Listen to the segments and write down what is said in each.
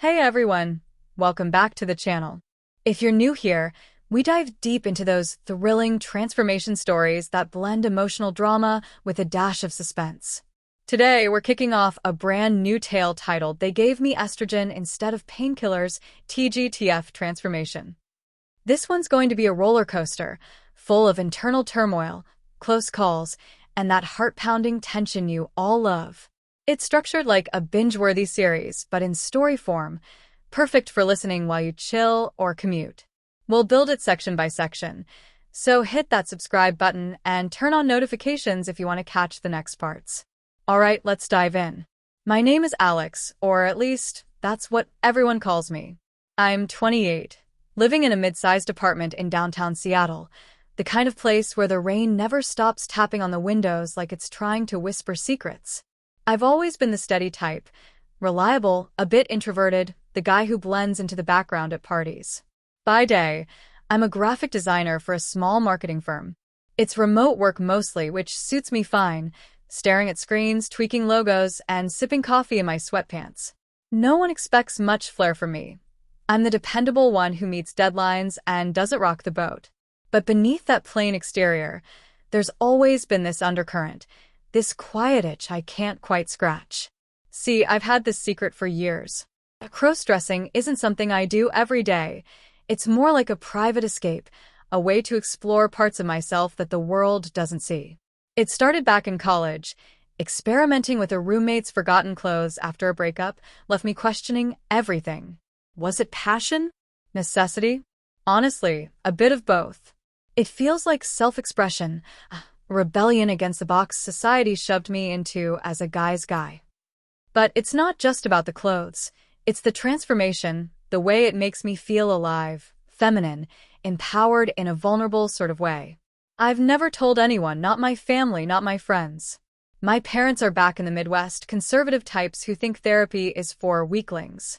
Hey everyone, welcome back to the channel. If you're new here, we dive deep into those thrilling transformation stories that blend emotional drama with a dash of suspense. Today, we're kicking off a brand new tale titled They Gave Me Estrogen Instead of Painkillers, TGTF Transformation. This one's going to be a roller coaster, full of internal turmoil, close calls, and that heart-pounding tension you all love. It's structured like a binge-worthy series, but in story form, perfect for listening while you chill or commute. We'll build it section by section, so hit that subscribe button and turn on notifications if you want to catch the next parts. Alright, let's dive in. My name is Alex, or at least, that's what everyone calls me. I'm 28, living in a mid-sized apartment in downtown Seattle, the kind of place where the rain never stops tapping on the windows like it's trying to whisper secrets. I've always been the steady type, reliable, a bit introverted, the guy who blends into the background at parties. By day, I'm a graphic designer for a small marketing firm. It's remote work mostly, which suits me fine, staring at screens, tweaking logos, and sipping coffee in my sweatpants. No one expects much flair from me. I'm the dependable one who meets deadlines and doesn't rock the boat. But beneath that plain exterior, there's always been this undercurrent, this quiet itch I can't quite scratch. See, I've had this secret for years. Cross-dressing isn't something I do every day. It's more like a private escape, a way to explore parts of myself that the world doesn't see. It started back in college. Experimenting with a roommate's forgotten clothes after a breakup left me questioning everything. Was it passion? Necessity? Honestly, a bit of both. It feels like self-expression, rebellion against the box society shoved me into as a guy's guy. But it's not just about the clothes. It's the transformation, the way it makes me feel alive, feminine, empowered in a vulnerable sort of way. I've never told anyone, not my family, not my friends. My parents are back in the Midwest, conservative types who think therapy is for weaklings.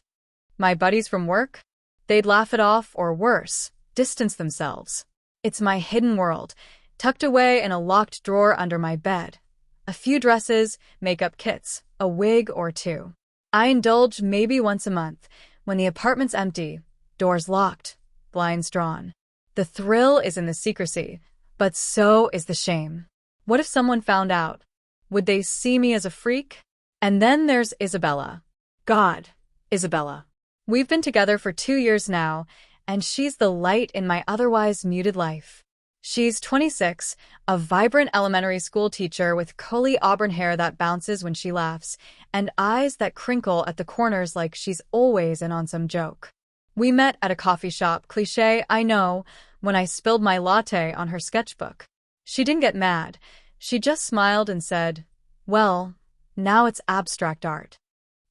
My buddies from work? They'd laugh it off or worse, distance themselves. It's my hidden world, tucked away in a locked drawer under my bed. A few dresses, makeup kits, a wig or two. I indulge maybe once a month, when the apartment's empty, doors locked, blinds drawn. The thrill is in the secrecy, but so is the shame. What if someone found out? Would they see me as a freak? And then there's Isabella. God, Isabella. We've been together for 2 years now, and she's the light in my otherwise muted life. She's 26, a vibrant elementary school teacher with curly auburn hair that bounces when she laughs, and eyes that crinkle at the corners like she's always in on some joke. We met at a coffee shop, cliché, I know, when I spilled my latte on her sketchbook. She didn't get mad. She just smiled and said, "Well, now it's abstract art."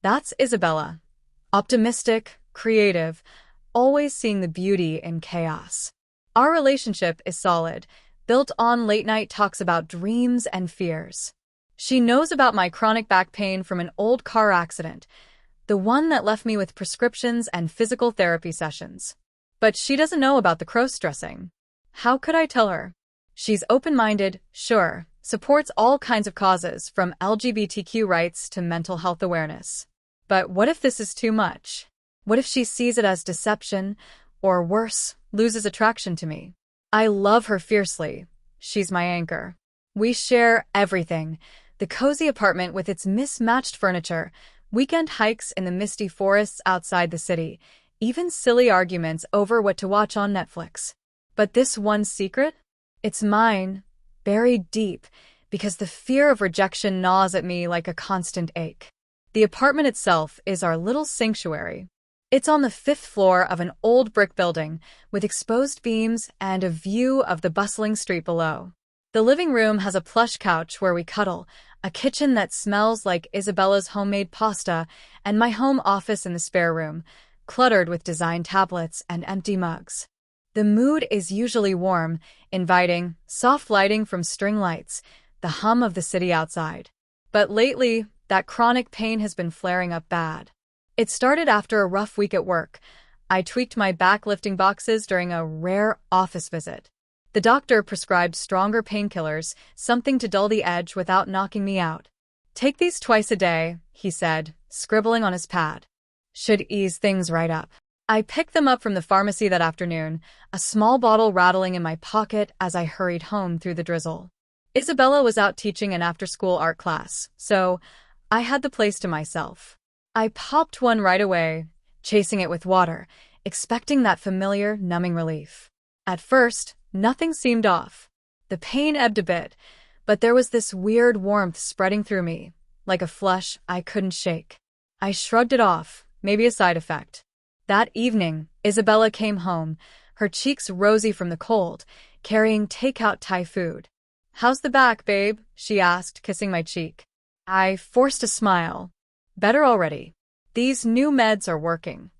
That's Isabella. Optimistic, creative, always seeing the beauty in chaos. Our relationship is solid, built on late-night talks about dreams and fears. She knows about my chronic back pain from an old car accident, the one that left me with prescriptions and physical therapy sessions. But she doesn't know about the cross-dressing. How could I tell her? She's open-minded, sure, supports all kinds of causes, from LGBTQ rights to mental health awareness. But what if this is too much? What if she sees it as deception, or worse, loses attraction to me? I love her fiercely. She's my anchor. We share everything. The cozy apartment with its mismatched furniture, weekend hikes in the misty forests outside the city, even silly arguments over what to watch on Netflix. But this one secret? It's mine, buried deep, because the fear of rejection gnaws at me like a constant ache. The apartment itself is our little sanctuary. It's on the 5th floor of an old brick building, with exposed beams and a view of the bustling street below. The living room has a plush couch where we cuddle, a kitchen that smells like Isabella's homemade pasta, and my home office in the spare room, cluttered with design tablets and empty mugs. The mood is usually warm, inviting, soft lighting from string lights, the hum of the city outside. But lately, that chronic pain has been flaring up bad. It started after a rough week at work. I tweaked my back lifting boxes during a rare office visit. The doctor prescribed stronger painkillers, something to dull the edge without knocking me out. "Take these twice a day," he said, scribbling on his pad. should ease things right up. I picked them up from the pharmacy that afternoon, a small bottle rattling in my pocket as I hurried home through the drizzle. Isabella was out teaching an after-school art class, so I had the place to myself. I popped one right away, chasing it with water, expecting that familiar, numbing relief. At first, nothing seemed off. The pain ebbed a bit, but there was this weird warmth spreading through me, like a flush I couldn't shake. I shrugged it off, maybe a side effect. That evening, Isabella came home, her cheeks rosy from the cold, carrying takeout Thai food. "How's the back, babe?" she asked, kissing my cheek. I forced a smile. "Better already. These new meds are working."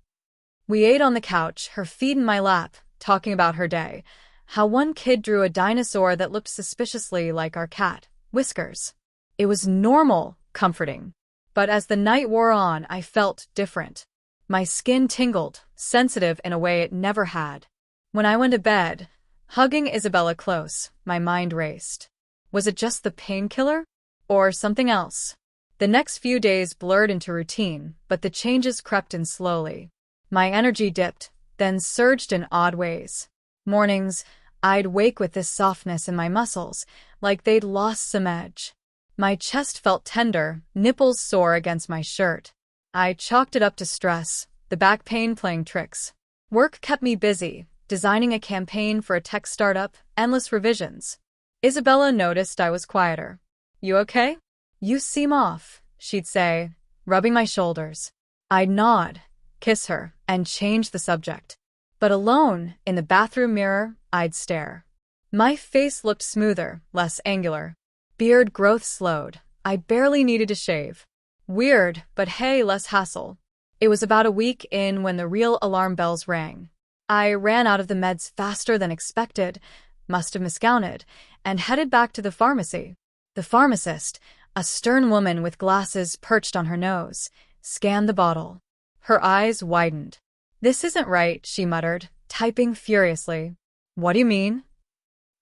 We ate on the couch, her feet in my lap, talking about her day, how one kid drew a dinosaur that looked suspiciously like our cat, Whiskers. It was normal, comforting. But as the night wore on, I felt different. My skin tingled, sensitive in a way it never had. When I went to bed, hugging Isabella close, my mind raced. Was it just the painkiller? Or something else? The next few days blurred into routine, but the changes crept in slowly. My energy dipped, then surged in odd ways. Mornings, I'd wake with this softness in my muscles, like they'd lost some edge. My chest felt tender, nipples sore against my shirt. I chalked it up to stress, the back pain playing tricks. Work kept me busy, designing a campaign for a tech startup, endless revisions. Isabella noticed I was quieter. "You okay?" "You seem off," she'd say, rubbing my shoulders. I'd nod, kiss her, and change the subject. But alone, in the bathroom mirror, I'd stare. My face looked smoother, less angular. Beard growth slowed. I barely needed to shave. Weird, but hey, less hassle. It was about a week in when the real alarm bells rang. I ran out of the meds faster than expected, must have miscounted, and headed back to the pharmacy. The pharmacist, a stern woman with glasses perched on her nose, scanned the bottle. Her eyes widened. "This isn't right," she muttered, typing furiously. "What do you mean?"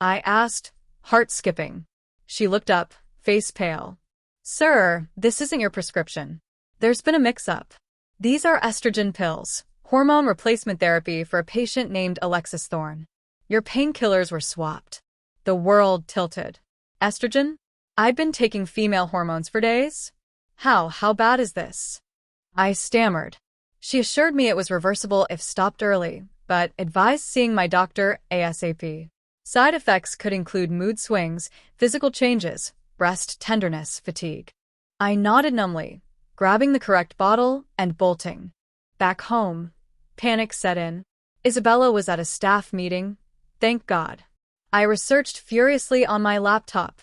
I asked, heart skipping. She looked up, face pale. "Sir, this isn't your prescription. There's been a mix-up. These are estrogen pills, hormone replacement therapy for a patient named Alexis Thorne. Your painkillers were swapped." The world tilted. "Estrogen? I've been taking female hormones for days. How bad is this?" I stammered. She assured me it was reversible if stopped early, but advised seeing my doctor ASAP. Side effects could include mood swings, physical changes, breast tenderness, fatigue. I nodded numbly, grabbing the correct bottle and bolting. Back home, panic set in. Isabella was at a staff meeting. Thank God. I researched furiously on my laptop.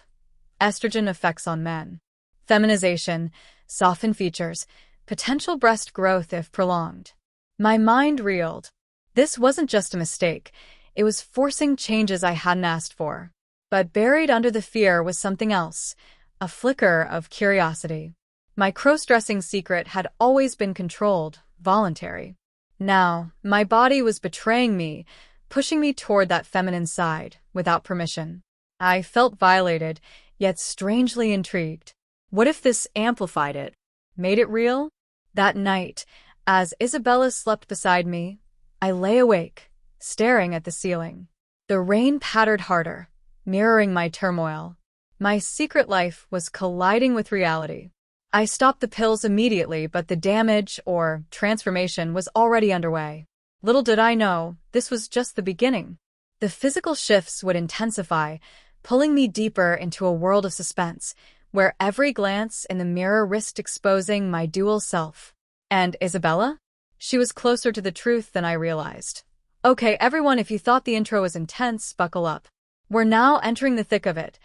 Estrogen effects on men. Feminization, softened features, potential breast growth if prolonged. My mind reeled. This wasn't just a mistake. It was forcing changes I hadn't asked for. But buried under the fear was something else, a flicker of curiosity. My cross-dressing secret had always been controlled, voluntary. Now, my body was betraying me, pushing me toward that feminine side, without permission. I felt violated, yet strangely intrigued. What if this amplified it? Made it real? That night, as Isabella slept beside me, I lay awake, staring at the ceiling. The rain pattered harder, mirroring my turmoil. My secret life was colliding with reality. I stopped the pills immediately, but the damage, or transformation, was already underway. Little did I know, this was just the beginning. The physical shifts would intensify, pulling me deeper into a world of suspense, where every glance in the mirror risked exposing my dual self. And Isabella? She was closer to the truth than I realized. Okay, everyone, if you thought the intro was intense, buckle up. We're now entering the thick of it.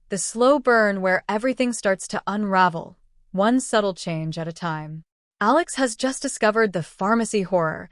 The slow burn where everything starts to unravel, one subtle change at a time. Alex has just discovered the pharmacy horror.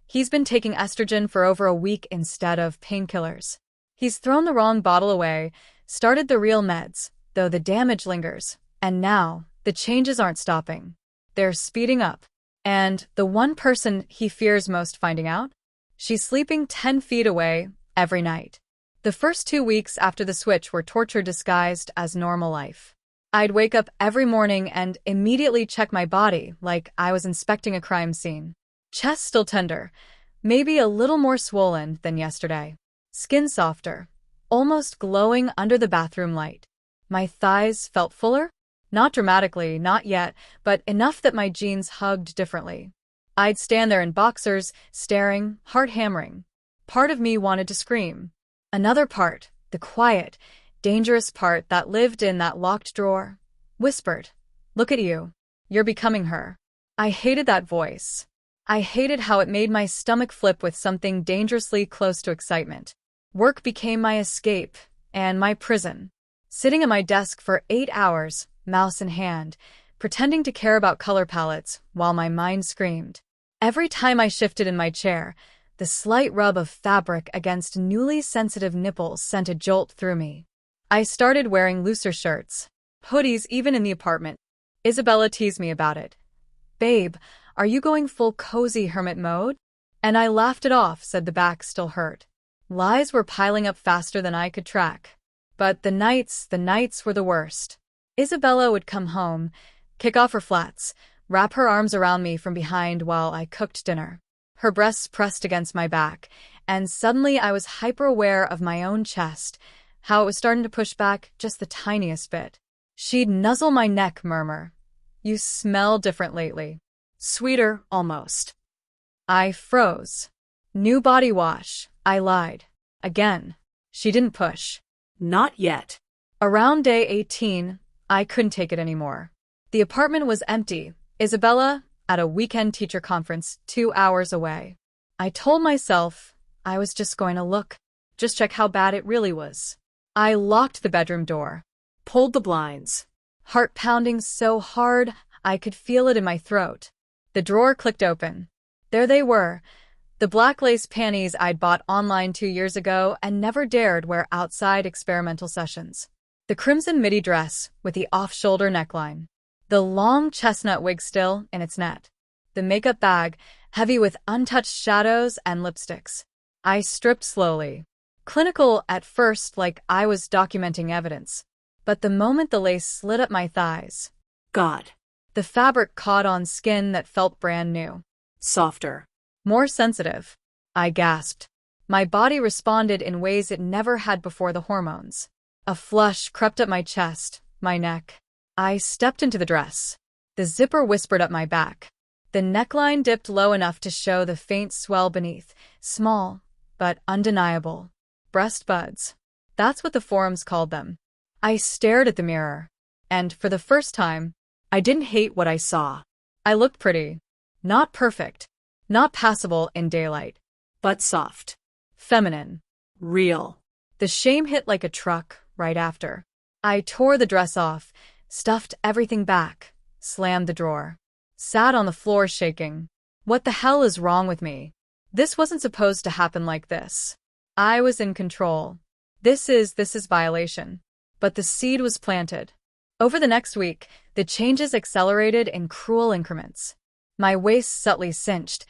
He's been taking estrogen for over a week instead of painkillers. He's thrown the wrong bottle away, started the real meds, though the damage lingers. And now, the changes aren't stopping. They're speeding up. And the one person he fears most finding out? She's sleeping 10 feet away every night. The first 2 weeks after the switch were torture disguised as normal life. I'd wake up every morning and immediately check my body like I was inspecting a crime scene. Chest still tender, maybe a little more swollen than yesterday. Skin softer, almost glowing under the bathroom light. My thighs felt fuller? Not dramatically, not yet, but enough that my jeans hugged differently. I'd stand there in boxers, staring, heart hammering. Part of me wanted to scream. Another part, the quiet, dangerous part that lived in that locked drawer, whispered, "Look at you. You're becoming her." I hated that voice. I hated how it made my stomach flip with something dangerously close to excitement. Work became my escape and my prison. Sitting at my desk for 8 hours, mouse in hand, pretending to care about color palettes while my mind screamed. Every time I shifted in my chair, the slight rub of fabric against newly sensitive nipples sent a jolt through me. I started wearing looser shirts, hoodies even in the apartment. Isabella teased me about it. "Babe, are you going full cozy hermit mode?" And I laughed it off, said the back still hurt. Lies were piling up faster than I could track. But the nights were the worst. Isabella would come home, kick off her flats, wrap her arms around me from behind while I cooked dinner. Her breasts pressed against my back, and suddenly I was hyper-aware of my own chest, how it was starting to push back just the tiniest bit. She'd nuzzle my neck, murmur, "You smell different lately." Sweeter, almost. I froze. "New body wash," I lied. Again. She didn't push. "Not yet." Around day 18, I couldn't take it anymore. The apartment was empty. Isabella at a weekend teacher conference 2 hours away. I told myself I was just going to look, just check how bad it really was. I locked the bedroom door, pulled the blinds, heart pounding so hard I could feel it in my throat. The drawer clicked open. There they were, the black lace panties I'd bought online 2 years ago and never dared wear outside experimental sessions. The crimson midi dress with the off-shoulder neckline. The long chestnut wig still in its net. The makeup bag, heavy with untouched shadows and lipsticks. I stripped slowly. Clinical at first, like I was documenting evidence. But the moment the lace slid up my thighs, God, the fabric caught on skin that felt brand new. Softer. More sensitive. I gasped. My body responded in ways it never had before the hormones. A flush crept up my chest, my neck. I stepped into the dress. The zipper whispered up my back. The neckline dipped low enough to show the faint swell beneath, small, but undeniable. Breast buds. That's what the forums called them. I stared at the mirror. And for the first time, I didn't hate what I saw. I looked pretty. Not perfect. Not passable in daylight. But soft. Feminine. Real. The shame hit like a truck right after. I tore the dress off, stuffed everything back, slammed the drawer. Sat on the floor shaking. What the hell is wrong with me? This wasn't supposed to happen like this. I was in control. This is violation. But the seed was planted. Over the next week, the changes accelerated in cruel increments. My waist subtly cinched.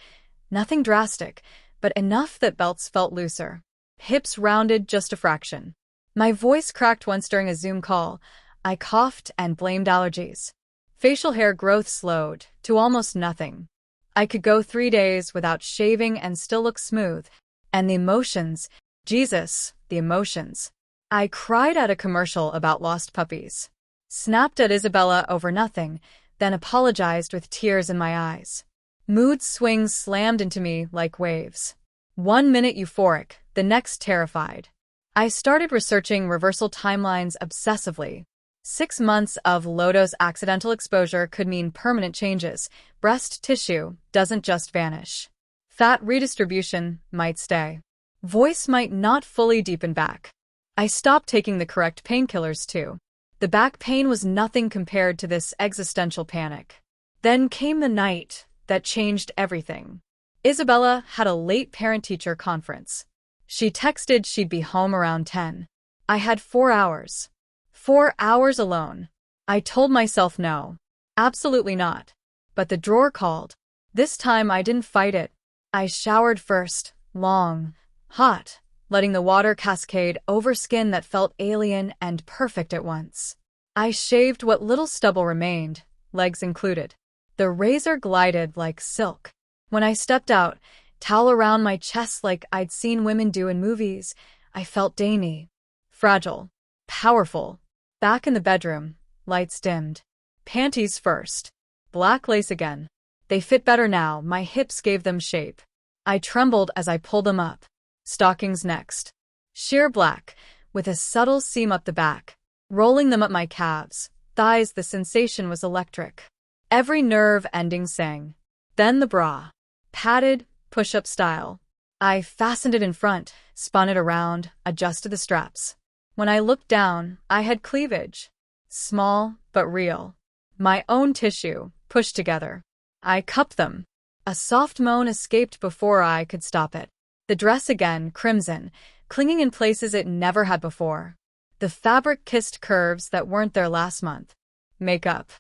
Nothing drastic, but enough that belts felt looser. Hips rounded just a fraction. My voice cracked once during a Zoom call. I coughed and blamed allergies. Facial hair growth slowed to almost nothing. I could go 3 days without shaving and still look smooth. And the emotions, Jesus, the emotions. I cried at a commercial about lost puppies. Snapped at Isabella over nothing, then apologized with tears in my eyes. Mood swings slammed into me like waves. 1 minute euphoric, the next terrified. I started researching reversal timelines obsessively. 6 months of low-dose accidental exposure could mean permanent changes. Breast tissue doesn't just vanish. Fat redistribution might stay. Voice might not fully deepen back. I stopped taking the correct painkillers too. The back pain was nothing compared to this existential panic. Then came the night that changed everything. Isabella had a late parent-teacher conference. She texted she'd be home around 10. I had 4 hours. 4 hours alone. I told myself no. Absolutely not. But the drawer called. This time I didn't fight it. I showered first, long, hot, letting the water cascade over skin that felt alien and perfect at once. I shaved what little stubble remained, legs included. The razor glided like silk. When I stepped out, towel around my chest like I'd seen women do in movies, I felt dainty, fragile, powerful. Back in the bedroom, lights dimmed. Panties first. Black lace again. They fit better now, my hips gave them shape. I trembled as I pulled them up. Stockings next. Sheer black, with a subtle seam up the back. Rolling them up my calves, thighs, the sensation was electric. Every nerve ending sang. Then the bra. Padded, push-up style. I fastened it in front, spun it around, adjusted the straps. When I looked down, I had cleavage. Small, but real. My own tissue, pushed together. I cupped them. A soft moan escaped before I could stop it. The dress again, crimson, clinging in places it never had before. The fabric kissed curves that weren't there last month. Makeup.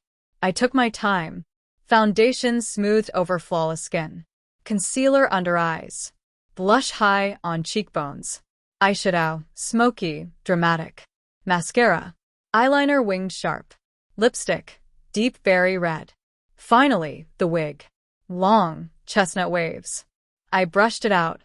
I took my time. Foundation smoothed over flawless skin. Concealer under eyes. Blush high on cheekbones. Eyeshadow, smoky, dramatic. Mascara. Eyeliner winged sharp. Lipstick, deep berry red. Finally, the wig. Long, chestnut waves. I brushed it out,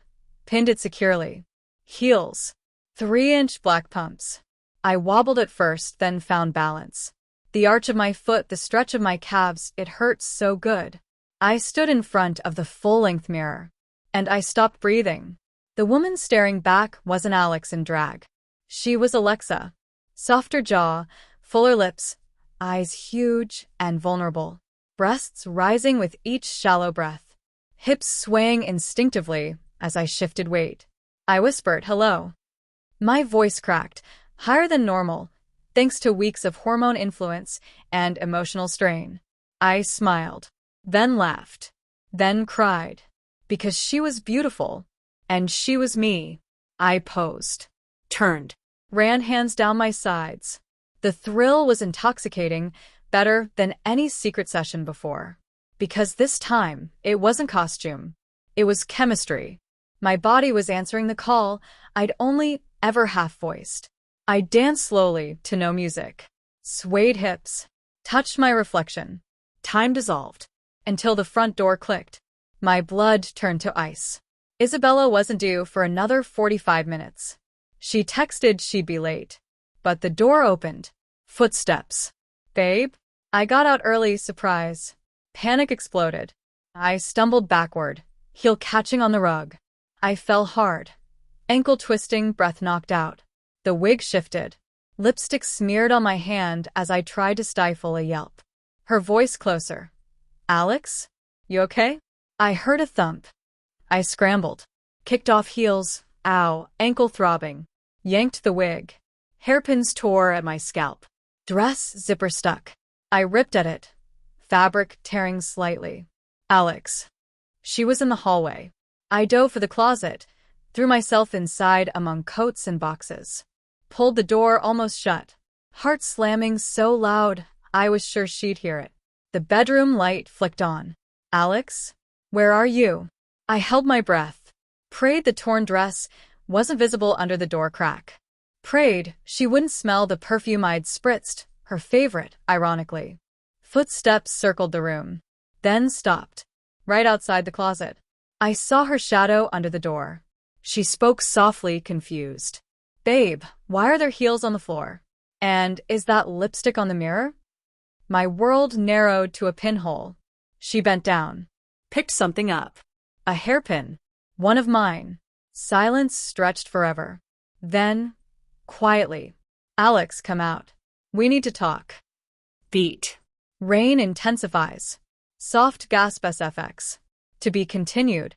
pinned it securely. Heels. 3-inch black pumps. I wobbled at first, then found balance. The arch of my foot, the stretch of my calves, it hurt so good. I stood in front of the full-length mirror. And I stopped breathing. The woman staring back wasn't Alex in drag. She was Alexa. Softer jaw, fuller lips, eyes huge and vulnerable. Breasts rising with each shallow breath. Hips swaying instinctively as I shifted weight. I whispered, "Hello." My voice cracked, higher than normal, thanks to weeks of hormone influence and emotional strain. I smiled, then laughed, then cried. Because she was beautiful, and she was me. I posed, turned, ran hands down my sides. The thrill was intoxicating, better than any secret session before. Because this time, it wasn't costume. It was chemistry. My body was answering the call I'd only ever half-voiced. I danced slowly to no music. Swayed hips. Touched my reflection. Time dissolved. Until the front door clicked. My blood turned to ice. Isabella wasn't due for another 45 minutes. She texted she'd be late. But the door opened. Footsteps. "Babe?" I got out early, surprise. Panic exploded. I stumbled backward, heel catching on the rug. I fell hard. Ankle twisting, breath knocked out. The wig shifted. Lipstick smeared on my hand as I tried to stifle a yelp. Her voice closer. "Alex? You okay?" I heard a thump. I scrambled. Kicked off heels. Ow, ankle throbbing. Yanked the wig. Hairpins tore at my scalp. Dress zipper stuck. I ripped at it. Fabric tearing slightly. "Alex." She was in the hallway. I dove for the closet, threw myself inside among coats and boxes. Pulled the door almost shut. Heart slamming so loud, I was sure she'd hear it. The bedroom light flicked on. "Alex? Where are you?" I held my breath. Prayed the torn dress wasn't visible under the door crack. Prayed she wouldn't smell the perfume I'd spritzed, her favorite, ironically. Footsteps circled the room. Then stopped. Right outside the closet. I saw her shadow under the door. She spoke softly, confused. "Babe, why are there heels on the floor? And is that lipstick on the mirror?" My world narrowed to a pinhole. She bent down. Picked something up. A hairpin. One of mine. Silence stretched forever. Then, quietly, "Alex, come out. We need to talk." Beat. Rain intensifies. Soft gasp SFX. To be continued.